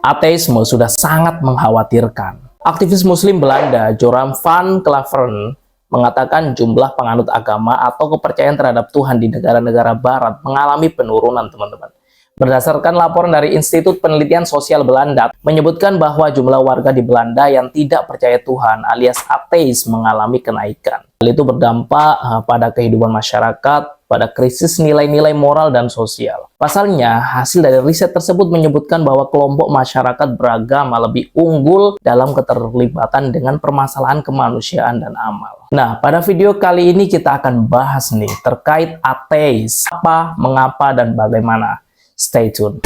Ateisme sudah sangat mengkhawatirkan. Aktivis Muslim Belanda, Joram van Klaveren, mengatakan jumlah penganut agama atau kepercayaan terhadap Tuhan di negara-negara barat mengalami penurunan, teman-teman. Berdasarkan laporan dari Institut Penelitian Sosial Belanda, menyebutkan bahwa jumlah warga di Belanda yang tidak percaya Tuhan alias ateis mengalami kenaikan. Hal itu berdampak pada kehidupan masyarakat, pada krisis nilai-nilai moral dan sosial. Pasalnya, hasil dari riset tersebut menyebutkan bahwa kelompok masyarakat beragama lebih unggul dalam keterlibatan dengan permasalahan kemanusiaan dan amal. Nah, pada video kali ini kita akan bahas nih terkait ateis, apa, mengapa, dan bagaimana. Stay tuned.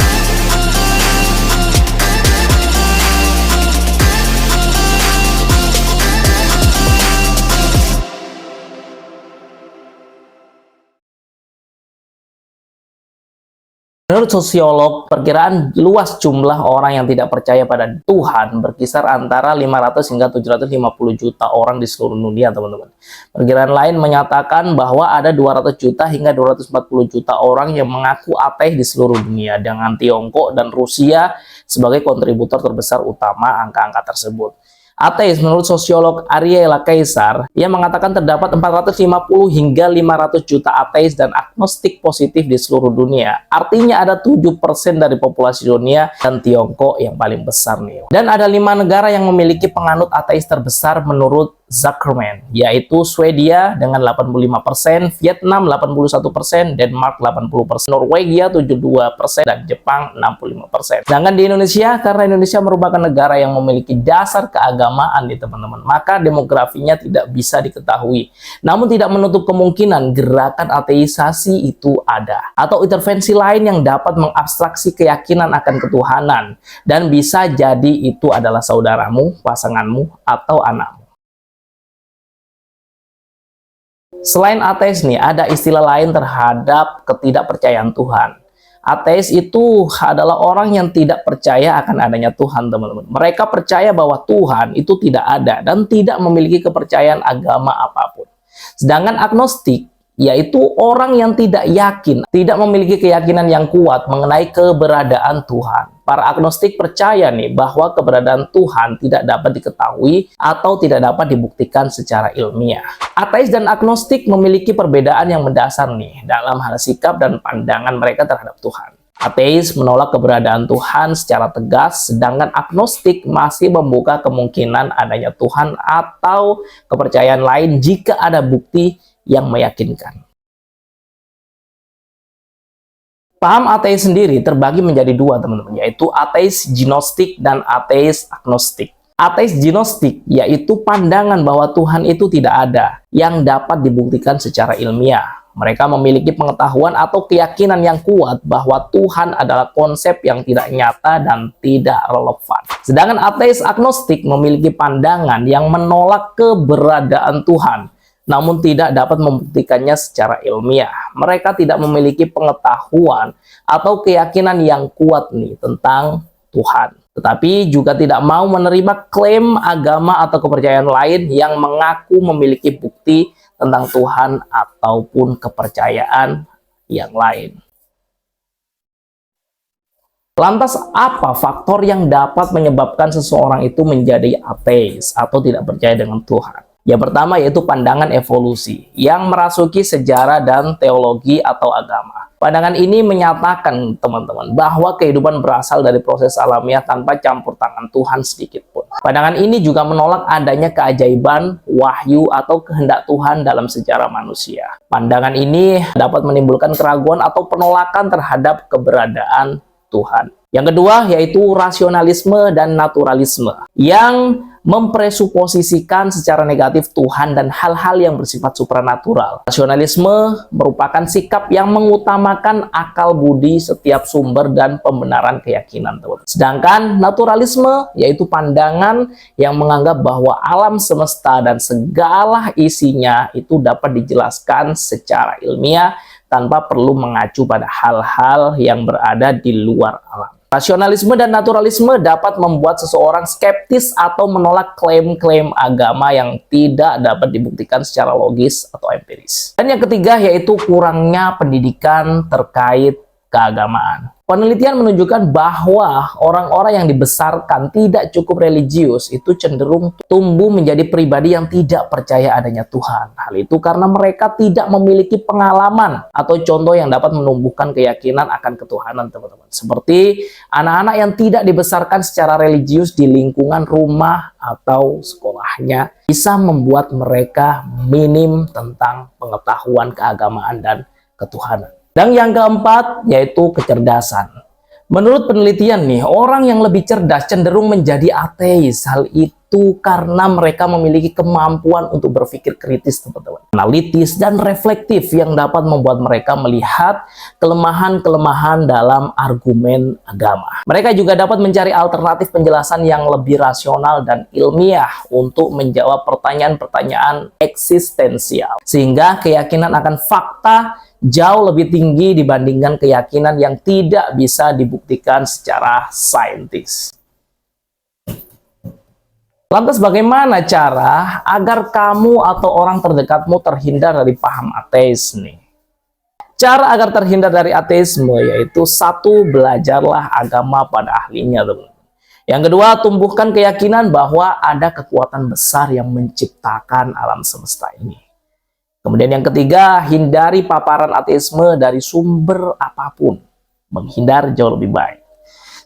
Menurut sosiolog, perkiraan luas jumlah orang yang tidak percaya pada Tuhan berkisar antara 500 hingga 750 juta orang di seluruh dunia, teman-teman. Perkiraan lain menyatakan bahwa ada 200 juta hingga 240 juta orang yang mengaku ateis di seluruh dunia, dengan Tiongkok dan Rusia sebagai kontributor terbesar utama angka-angka tersebut. Ateis menurut sosiolog Ariela Kaisar, ia mengatakan terdapat 450 hingga 500 juta ateis dan agnostik positif di seluruh dunia. Artinya ada 7% dari populasi dunia dan Tiongkok yang paling besar nih. Dan ada 5 negara yang memiliki penganut ateis terbesar menurut Zuckerman, yaitu Swedia dengan 85%, Vietnam 81%, Denmark 80%, Norwegia 72%, dan Jepang 65%. Sedangkan di Indonesia, karena Indonesia merupakan negara yang memiliki dasar keagamaan nih teman-teman, maka demografinya tidak bisa diketahui. Namun tidak menutup kemungkinan gerakan ateisasi itu ada, atau intervensi lain yang dapat mengabstraksi keyakinan akan ketuhanan, dan bisa jadi itu adalah saudaramu, pasanganmu, atau anakmu. Selain ateis nih, ada istilah lain terhadap ketidakpercayaan Tuhan. Ateis itu adalah orang yang tidak percaya akan adanya Tuhan, teman-teman. Mereka percaya bahwa Tuhan itu tidak ada dan tidak memiliki kepercayaan agama apapun. Sedangkan agnostik, yaitu orang yang tidak yakin, tidak memiliki keyakinan yang kuat mengenai keberadaan Tuhan. Para agnostik percaya nih bahwa keberadaan Tuhan tidak dapat diketahui atau tidak dapat dibuktikan secara ilmiah. Ateis dan agnostik memiliki perbedaan yang mendasar nih dalam hal sikap dan pandangan mereka terhadap Tuhan. Ateis menolak keberadaan Tuhan secara tegas, sedangkan agnostik masih membuka kemungkinan adanya Tuhan atau kepercayaan lain jika ada bukti yang meyakinkan. Paham ateis sendiri terbagi menjadi dua, teman-teman, yaitu ateis gnostik dan ateis agnostik. Ateis gnostik yaitu pandangan bahwa Tuhan itu tidak ada yang dapat dibuktikan secara ilmiah. Mereka memiliki pengetahuan atau keyakinan yang kuat bahwa Tuhan adalah konsep yang tidak nyata dan tidak relevan. Sedangkan ateis agnostik memiliki pandangan yang menolak keberadaan Tuhan, namun tidak dapat membuktikannya secara ilmiah. Mereka tidak memiliki pengetahuan atau keyakinan yang kuat nih tentang Tuhan, tetapi juga tidak mau menerima klaim agama atau kepercayaan lain yang mengaku memiliki bukti tentang Tuhan ataupun kepercayaan yang lain. Lantas apa faktor yang dapat menyebabkan seseorang itu menjadi ateis atau tidak percaya dengan Tuhan? Yang pertama yaitu pandangan evolusi yang merasuki sejarah dan teologi atau agama. Pandangan ini menyatakan, teman-teman, bahwa kehidupan berasal dari proses alamiah tanpa campur tangan Tuhan sedikit pun. Pandangan ini juga menolak adanya keajaiban, wahyu, atau kehendak Tuhan dalam sejarah manusia. Pandangan ini dapat menimbulkan keraguan atau penolakan terhadap keberadaan Tuhan. Yang kedua yaitu rasionalisme dan naturalisme yang mempresuposisikan secara negatif Tuhan dan hal-hal yang bersifat supranatural. Rasionalisme merupakan sikap yang mengutamakan akal budi setiap sumber dan pembenaran keyakinan. Sedangkan naturalisme yaitu pandangan yang menganggap bahwa alam semesta dan segala isinya itu dapat dijelaskan secara ilmiah tanpa perlu mengacu pada hal-hal yang berada di luar alam. Rasionalisme dan naturalisme dapat membuat seseorang skeptis atau menolak klaim-klaim agama yang tidak dapat dibuktikan secara logis atau empiris. Dan yang ketiga yaitu kurangnya pendidikan terkait keagamaan. Penelitian menunjukkan bahwa orang-orang yang dibesarkan tidak cukup religius itu cenderung tumbuh menjadi pribadi yang tidak percaya adanya Tuhan. Hal itu karena mereka tidak memiliki pengalaman atau contoh yang dapat menumbuhkan keyakinan akan ketuhanan, teman-teman. Seperti anak-anak yang tidak dibesarkan secara religius di lingkungan rumah atau sekolahnya bisa membuat mereka minim tentang pengetahuan keagamaan dan ketuhanan. Dan yang keempat yaitu kecerdasan. Menurut penelitian nih, orang yang lebih cerdas cenderung menjadi ateis. Hal itu karena mereka memiliki kemampuan untuk berpikir kritis, teman-teman, analitis dan reflektif yang dapat membuat mereka melihat kelemahan-kelemahan dalam argumen agama. Mereka juga dapat mencari alternatif penjelasan yang lebih rasional dan ilmiah untuk menjawab pertanyaan-pertanyaan eksistensial, sehingga keyakinan akan fakta jauh lebih tinggi dibandingkan keyakinan yang tidak bisa dibuktikan secara saintis. Lantas bagaimana cara agar kamu atau orang terdekatmu terhindar dari paham ateis nih? Cara agar terhindar dari ateisme yaitu satu, belajarlah agama pada ahlinya, teman. Yang kedua, tumbuhkan keyakinan bahwa ada kekuatan besar yang menciptakan alam semesta ini. Kemudian yang ketiga, hindari paparan ateisme dari sumber apapun. Menghindar jauh lebih baik.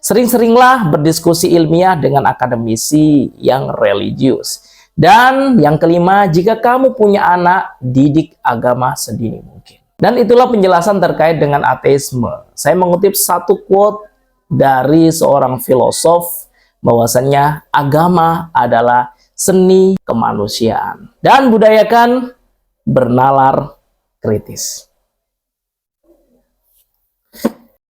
Sering-seringlah berdiskusi ilmiah dengan akademisi yang religius. Dan yang kelima, jika kamu punya anak, didik agama sedini mungkin. Dan itulah penjelasan terkait dengan ateisme. Saya mengutip satu quote dari seorang filosof, bahwasannya agama adalah seni kemanusiaan. Dan budayakan bernalar kritis.